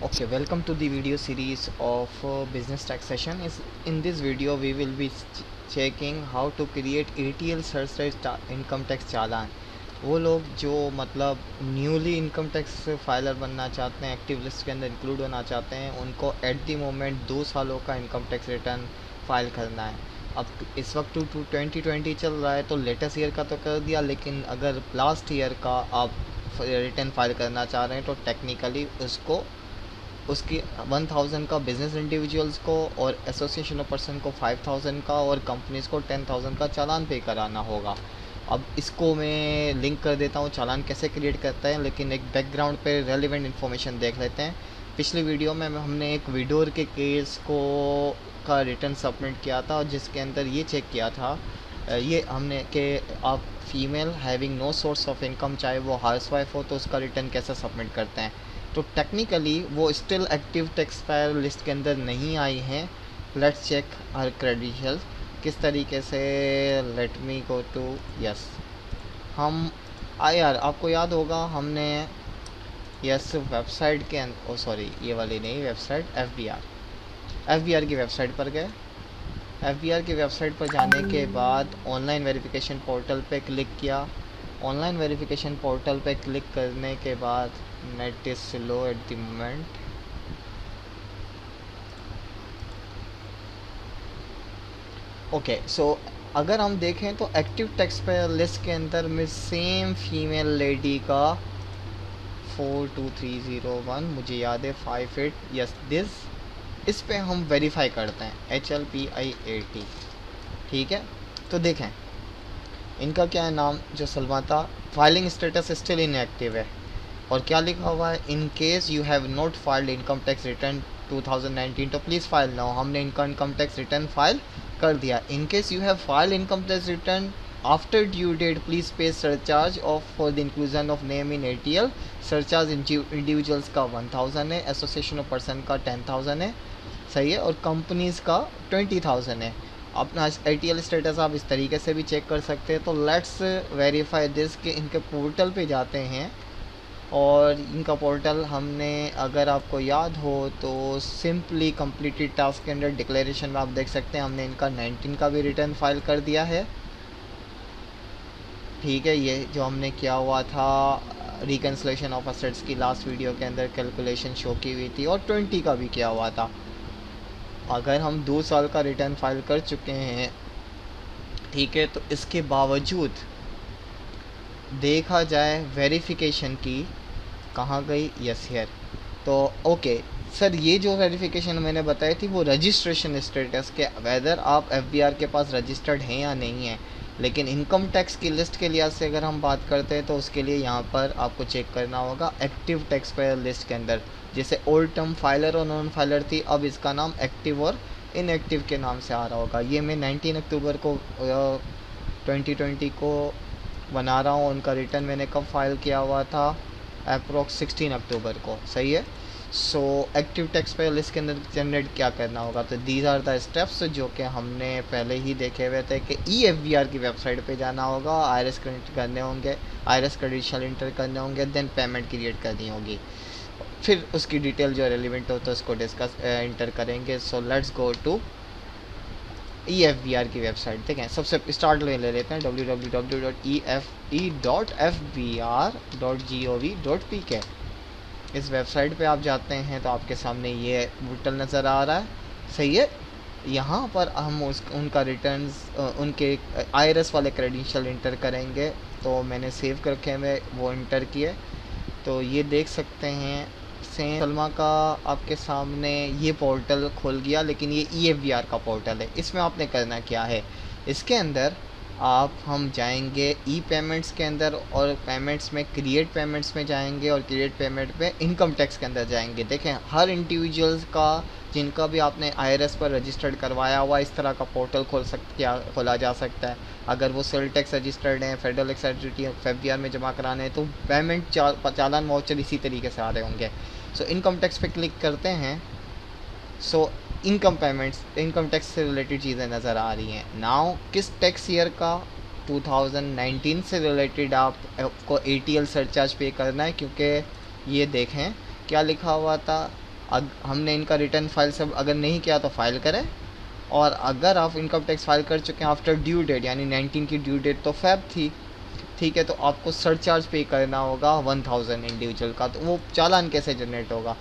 Okay, welcome to the video series of business taxation. In this video we will be checking how to create ATL surcharge income tax चालान। वो लोग जो मतलब newly income tax filer बनना चाहते हैं, active list के अंदर include होना चाहते हैं, उनको एट द मोमेंट 2 सालों का इनकम टैक्स रिटर्न फाइल करना है। अब इस वक्त 2020 चल रहा है तो लेटेस्ट ईयर का तो कर दिया, लेकिन अगर लास्ट ईयर का आप रिटर्न फाइल करना चाह रहे हैं तो टेक्निकली उसकी 1000 का बिजनेस इंडिविजुअल्स को और एसोसिएशन ऑफ पर्सन को 5000 का और कंपनीज को 10000 का चालान पे कराना होगा। अब इसको मैं लिंक कर देता हूँ चालान कैसे क्रिएट करता है, लेकिन एक बैकग्राउंड पे रेलिवेंट इन्फॉर्मेशन देख लेते हैं। पिछली वीडियो में हमने एक विडोर के केस को का रिटर्न सबमिट किया था और जिसके अंदर ये चेक किया था ये हमने कि आप female having no source of income, चाहे वो हाउसवाइफ हो, तो उसका रिटर्न कैसे सबमिट करते हैं। तो टेक्निकली वो still active tax payer list के अंदर नहीं आई हैं। लेट्स चेक हर क्रेडेंशियल्स किस तरीके से। Let me go to yes. हम यार आपको याद होगा हमने यस वेबसाइट के ओ सॉरी ये वाली नहीं वेबसाइट एफ बी आर की वेबसाइट पर गए। एफ की वेबसाइट पर जाने के बाद ऑनलाइन वेरिफिकेशन पोर्टल पे क्लिक किया। ऑनलाइन वेरिफिकेशन पोर्टल पे क्लिक करने के बाद net is slow at the moment. Okay so अगर हम देखें तो एक्टिव टैक्स पेयर लिस्ट के अंदर में सेम फीमेल लेडी का 42301 मुझे याद है 58 यस दिस, इस पे हम वेरीफाई करते हैं HLPIAT। ठीक है, तो देखें इनका क्या है नाम जो सलमा था। फाइलिंग स्टेटस स्टिल इनएक्टिव है और क्या लिखा हुआ है, इन case you have not filed income tax return 2019 तो प्लीज़ फाइल नाउ। हमने इनका इनकम टैक्स रिटर्न फाइल कर दिया। In case you have filed income tax return after due date please pay surcharge of for the inclusion of name in ATL। Surcharge individuals का 1000 है, association of person का 10000 है, सही है, और companies का 20000 है। अपना ATL स्टेटस आप इस तरीके से भी चेक कर सकते हैं। तो लेट्स वेरीफाई दिस कि इनके पोर्टल पे जाते हैं और इनका पोर्टल हमने अगर आपको याद हो तो सिंपली कंप्लीटेड टास्क के अंदर डिक्लेरेशन में आप देख सकते हैं हमने इनका 19 का भी रिटर्न फाइल कर दिया है। ठीक है, ये जो हमने किया हुआ था रिकन्सलेशन ऑफ असेट्स की लास्ट वीडियो के अंदर कैलकुलेशन शो की हुई थी, और 20 का भी किया हुआ था। अगर हम 2 साल का रिटर्न फाइल कर चुके हैं, ठीक है, तो इसके बावजूद देखा जाए वेरिफिकेशन की कहाँ गई, यस हियर। तो ओके सर, ये जो वेरिफिकेशन मैंने बताई थी वो रजिस्ट्रेशन स्टेटस के वेदर आप FBR के पास रजिस्टर्ड हैं या नहीं है, लेकिन इनकम टैक्स की लिस्ट के लिहाज से अगर हम बात करते हैं तो उसके लिए यहाँ पर आपको चेक करना होगा एक्टिव टैक्स पेयर लिस्ट के अंदर। जैसे ओल्ड टर्म फाइलर और नॉन फाइलर थी, अब इसका नाम एक्टिव और इनएक्टिव के नाम से आ रहा होगा। ये मैं 19 अक्टूबर को 2020 को बना रहा हूँ। उनका रिटर्न मैंने कब फाइल किया हुआ था, अप्रोक्स 16 अक्टूबर को, सही है। So active tax payer list के अंदर जनरेट क्या करना होगा, तो दीज आर द स्टेप्स जो कि हमने पहले ही देखे हुए थे कि EFBR की वेबसाइट पे जाना होगा, IRS क्रेडिट करने होंगे, IRS क्रेडेंशियल इंटर करने होंगे, देन पेमेंट क्रिएट करनी होगी, फिर उसकी डिटेल जो रेलिवेंट हो तो उसको डिस्कस इंटर करेंगे। So let's go to EFBR की वेबसाइट। देखें सबसे स्टार्ट ले लेते हैं www.efE.fbr.gov.pk। इस वेबसाइट पे आप जाते हैं तो आपके सामने ये पोर्टल नज़र आ रहा है, सही है। यहाँ पर हम उनका रिटर्न्स उनके IRS वाले क्रेडेंशियल इंटर करेंगे। तो मैंने सेव कर रखे हुए वो इंटर किए, तो ये देख सकते हैं सेम सलमा का आपके सामने ये पोर्टल खुल गया, लेकिन ये EFBR का पोर्टल है। इसमें आपने करना क्या है, इसके अंदर हम जाएंगे ई पेमेंट्स के अंदर और पेमेंट्स में क्रिएट पेमेंट्स में जाएंगे और क्रिएट पेमेंट में इनकम टैक्स के अंदर जाएंगे। देखें हर इंडिविजुअल्स का जिनका भी आपने IRS पर रजिस्टर्ड करवाया हुआ इस तरह का पोर्टल खोला जा सकता है। अगर वो सेल टैक्स रजिस्टर्ड हैं, फेडरल एक्साइज ड्यूटी FBR में जमा कराने हैं तो पेमेंट चालान वाउचर इसी तरीके से आ रहे होंगे। सो इनकम टैक्स पे क्लिक करते हैं। सो इनकम टैक्स से रिलेटेड चीज़ें नज़र आ रही हैं। नाउ किस टैक्स ईयर का, 2019 से रिलेटेड आपको ATL सरचार्ज पे करना है, क्योंकि ये देखें क्या लिखा हुआ था, हमने इनका रिटर्न फाइल सब अगर नहीं किया तो फाइल करें, और अगर आप इनकम टैक्स फाइल कर चुके हैं आफ्टर ड्यू डेट, यानी 19 की ड्यू डेट तो फेब थी, ठीक है, तो आपको सरचार्ज पे करना होगा 1000 इंडिविजुअल का। तो वो चालान कैसे जनरेट होगा,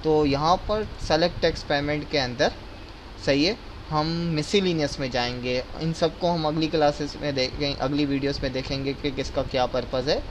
तो यहाँ पर सेलेक्ट टैक्स पेमेंट के अंदर, सही है, हम मिसलिनियस में जाएंगे। इन सबको हम अगली क्लासेस में देखेंगे, अगली वीडियोस में देखेंगे कि किसका क्या पर्पज़ है।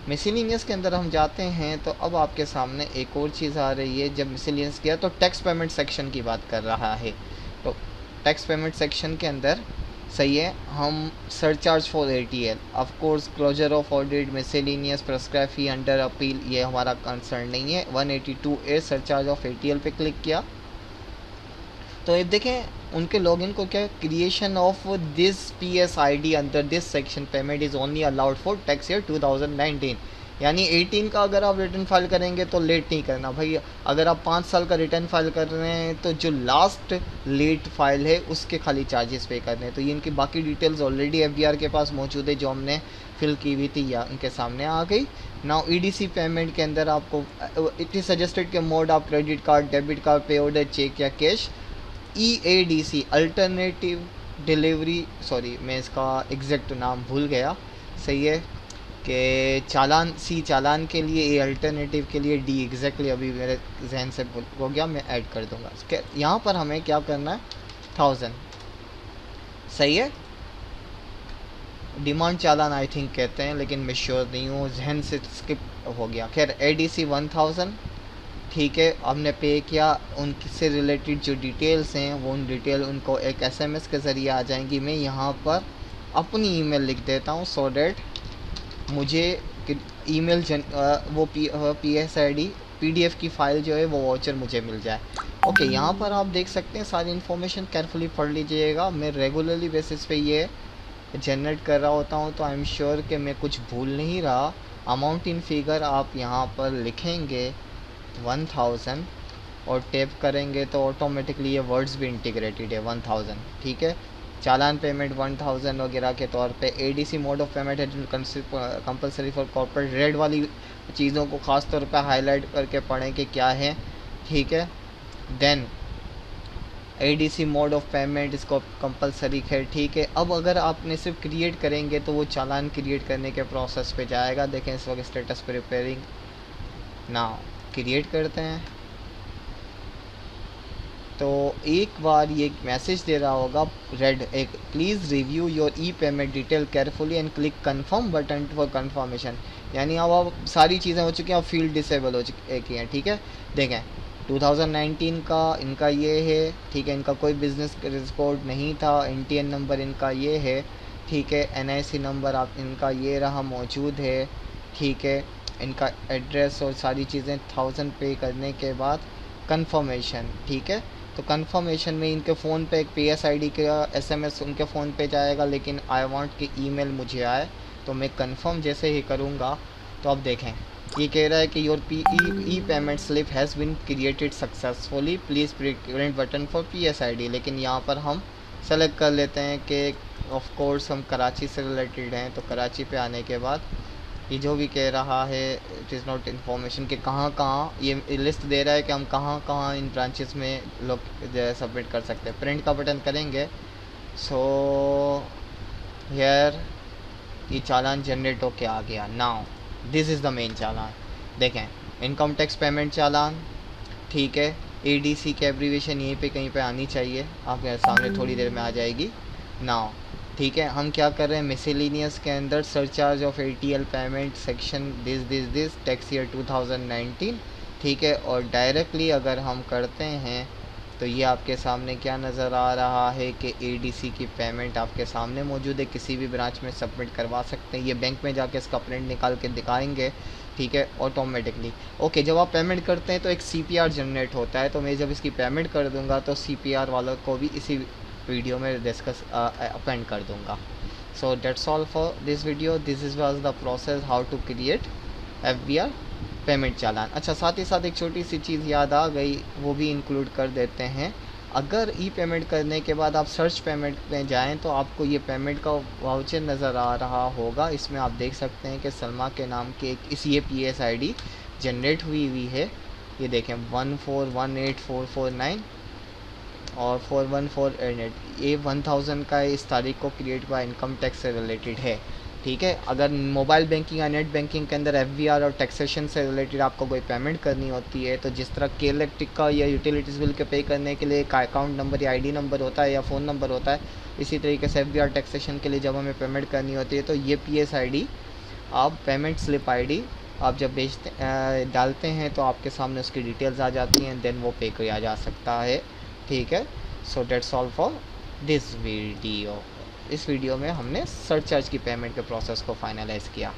मिसलिनियस के अंदर हम जाते हैं तो अब आपके सामने एक और चीज़ आ रही है। जब मिसलिनियस किया तो टैक्स पेमेंट सेक्शन की बात कर रहा है। तो टैक्स पेमेंट सेक्शन के अंदर, सही है, हम surcharge for ATL, of course closure of audit, miscellaneous, prescribed fee, under appeal, ये हमारा कंसर्न नहीं है। 182A सरचार्ज ऑफ ATL पे क्लिक किया तो ये देखें उनके लॉगिन को क्या, creation of this PSID under this section payment is only allowed for tax year 2019, यानी 18 का अगर आप रिटर्न फाइल करेंगे तो लेट नहीं करना भाई। अगर आप 5 साल का रिटर्न फाइल कर रहे हैं तो जो लास्ट लेट फाइल है उसके खाली चार्जेस पे करने हैं। तो ये इनकी बाकी डिटेल्स ऑलरेडी FBR के पास मौजूद है, जो हमने फिल की हुई थी या इनके सामने आ गई। नाउ EDC पेमेंट के अंदर आपको इट इज़ सजेस्टेड के मोड आप क्रेडिट कार्ड, डेबिट कार्ड, पे ऑर्डर, चेक या cash. EADC alternative delivery, sorry मैं इसका एग्जैक्ट नाम भूल गया, सही है, कि चालान, C चालान के लिए, A अल्टरनेटिव के लिए, D एग्जैक्टली अभी मेरे जहन से भूल हो गया, मैं ऐड कर दूंगा। यहाँ पर हमें क्या करना है, 1000, सही है, डिमांड चालान आई थिंक कहते हैं, लेकिन मैं श्योर नहीं हूँ, जहन से स्किप हो गया। खैर ADC 1000, ठीक है, हमने पे किया। उनसे रिलेटेड जो डिटेल्स हैं वो उन डिटेल उनको एक SMS के ज़रिए आ जाएंगी। मैं यहाँ पर अपनी ईमेल लिख देता हूँ सो डैट मुझे ईमेल वो PSID PDF की फ़ाइल जो है वो वाउचर मुझे मिल जाए। ओके, यहाँ पर आप देख सकते हैं सारी इन्फॉर्मेशन केयरफुली पढ़ लीजिएगा। मैं रेगुलरली बेसिस पे ये जनरेट कर रहा होता हूँ, तो आई एम श्योर कि मैं कुछ भूल नहीं रहा। अमाउंट इन फिगर आप यहाँ पर लिखेंगे 1000 और टैप करेंगे तो ऑटोमेटिकली ये वर्ड्स भी इंटीग्रेटेड है 1000, ठीक है। चालान पेमेंट 1000 वगैरह के तौर पे। ADC मोड ऑफ पेमेंट है कंपलसरी फॉर कॉर्पोरेट। रेड वाली चीज़ों को ख़ास तौर पे हाईलाइट करके पढ़ें कि क्या है, ठीक है। Then ADC mode of payment, इसको कंपलसरी है, ठीक है। अब अगर आपने सिर्फ क्रिएट करेंगे तो वो चालान क्रिएट करने के प्रोसेस पे जाएगा। देखें इस वक्त स्टेटस प्रिपेयरिंग नाउ, क्रिएट करते हैं तो एक बार ये मैसेज दे रहा होगा रेड, एक please review your payment detail carefully and click confirm button for confirmation, यानी अब सारी चीज़ें हो चुकी हैं, अब फील्ड डिसेबल हो चुकी हैं, ठीक है। देखें 2019 का इनका ये है, ठीक है, इनका कोई बिजनेस रिकॉर्ड नहीं था, NTN नंबर इनका ये है, ठीक है, NIC नंबर आप इनका ये रहा मौजूद है, ठीक है, इनका एड्रेस और सारी चीज़ें 1000 पे करने के बाद कंफर्मेशन, ठीक है। तो कंफर्मेशन में इनके फ़ोन पे एक PSID का SMS उनके फ़ोन पे जाएगा, लेकिन आई वांट कि ईमेल मुझे आए, तो मैं कंफर्म जैसे ही करूँगा तो अब देखें ये कह रहा है कि your payment slip has been created successfully, please print button for PSID। लेकिन यहाँ पर हम सेलेक्ट कर लेते हैं कि ऑफ कोर्स हम कराची से रिलेटेड हैं, तो कराची पे आने के बाद ये जो भी कह रहा है इट इज़ नॉट इन्फॉर्मेशन कि कहाँ कहाँ, ये लिस्ट दे रहा है कि हम कहाँ कहाँ इन ब्रांचेस में लोग सबमिट कर सकते हैं। प्रिंट का बटन करेंगे, सो हियर ये चालान जनरेट होके आ गया। Now this is the main चालान। देखें इनकम टैक्स पेमेंट चालान, ठीक है, ADC की एब्रीवेशन यहीं पे कहीं पे आनी चाहिए, आपके सामने थोड़ी देर में आ जाएगी। नाउ ठीक है, हम क्या कर रहे हैं, मिसलिनियस के अंदर surcharge of ATL payment section this tax year 2019, ठीक है। और डायरेक्टली अगर हम करते हैं तो ये आपके सामने क्या नज़र आ रहा है कि ADC की पेमेंट आपके सामने मौजूद है, किसी भी ब्रांच में सबमिट करवा सकते हैं। ये बैंक में जाके इसका प्रिंट निकाल के दिखाएंगे, ठीक है, ऑटोमेटिकली। ओके, जब आप पेमेंट करते हैं तो एक CPR जनरेट होता है, तो मैं जब इसकी पेमेंट कर दूंगा तो CPR वालों को भी इसी वीडियो में डिस्कस अपेंड कर दूंगा। So that's all for this video. This is was the process how to create FBR payment चालान। अच्छा, साथ ही साथ एक छोटी सी चीज़ याद आ गई, वो भी इंक्लूड कर देते हैं। अगर पेमेंट करने के बाद आप सर्च पेमेंट में जाएं तो आपको ये पेमेंट का वाउचर नज़र आ रहा होगा। इसमें आप देख सकते हैं कि सलमा के नाम की एक ये PSID जनरेट हुई है, ये देखें 1418449 और 41488, ये 1000 का इस तारीख को क्रिएट हुआ, इनकम टैक्स से रिलेटेड है। ठीक है, अगर मोबाइल बैंकिंग या नेट बैंकिंग के अंदर FVR और टैक्सेशन से रिलेटेड आपको कोई पेमेंट करनी होती है, तो जिस तरह के इलेक्ट्रिक का या यूटिलिटीज़ बिल के पे करने के लिए एक अकाउंट नंबर या ID नंबर होता है या फ़ोन नंबर होता है, इसी तरीके से FVR टैक्सेशन के लिए जब हमें पेमेंट करनी होती है तो ये PSID, आप पेमेंट स्लिप ID आप जब डालते हैं तो आपके सामने उसकी डिटेल्स आ जाती हैं, देन वो पे किया जा सकता है। ठीक है, so that's all for this video. इस वीडियो में हमने सरचार्ज की पेमेंट के प्रोसेस को फाइनलाइज़ किया।